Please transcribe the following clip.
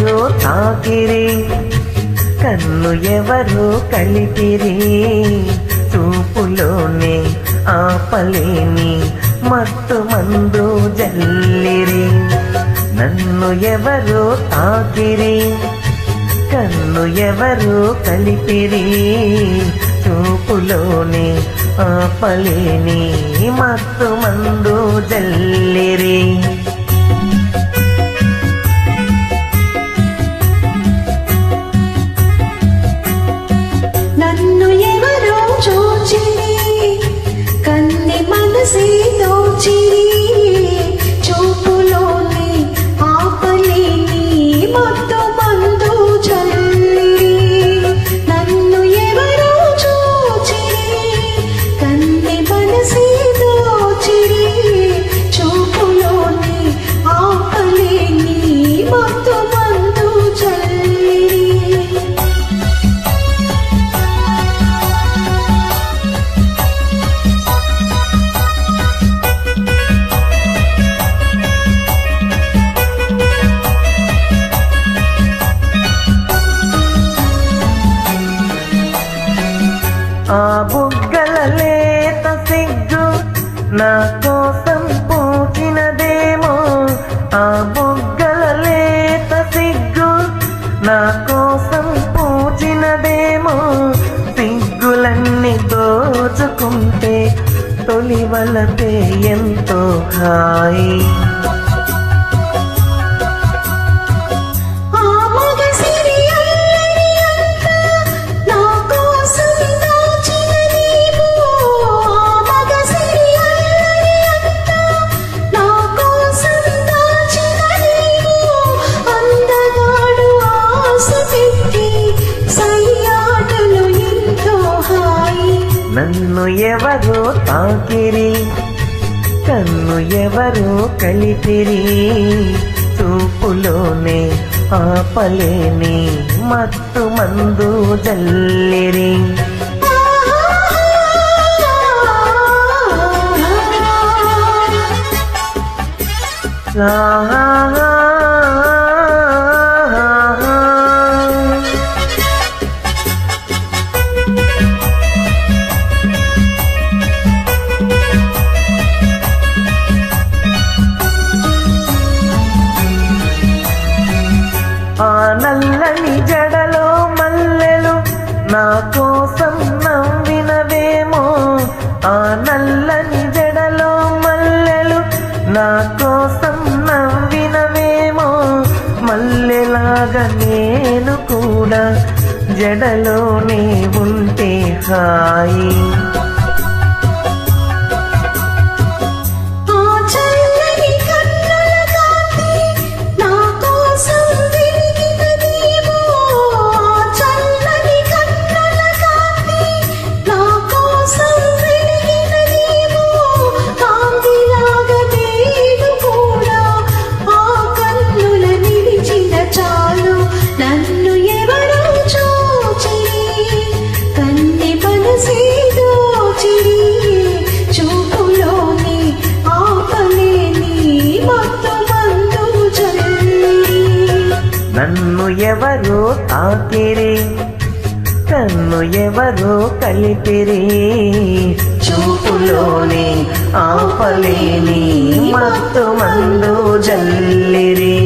ఎవరు తాకిరి కన్ను ఎవరు కలిపిరి చూపులోనే ఆపలేని మత్తు మందు జల్లిరి నన్ను ఎవరు తాకిరి కన్ను ఎవరు కలిపిరి చూపులోనే ఆపలేని మత్తు మందు జల్లిరి నన్ను ఎవరో చూచిరి కన్నె మనసే దోచిరి చూపులోని ఆపలేని మత్తు మందు జల్లిరి నన్ను ఎవరో చూచిరి కన్నె మనసే దోచిరి చూపులోని ఆపలేని మత్తు మందు జల్లిరి ఆ బుగ్గల లేత సిగ్గు నా కోసం పూచినదేమో ఆ బుగ్గల లేత సిగ్గు నా కోసం పూచినదేమో సిగ్గులన్నీ దోచుకుంటే తొలి వలపే ఎంతో హాయి నన్ను ఎవరు తాకిరి కన్ను ఎవరు కలిపిరి చూపులోనే ఆపలేని మత్తు మందు జల్లిరి ఆ నల్లని జడలో మల్లెలు నా కోసం నవ్వినవేమో ఆ నల్లని జడలో మల్లెలు నా కోసం నవ్వినవేమో మల్లెలాగా నేను కూడా జడలోనే ఉంటే హాయి నన్ను ఎవరు తాకిరి కన్ను ఎవరు కలిపిరి చూపులోని ఆపలేని మత్తు మందు జల్లిరి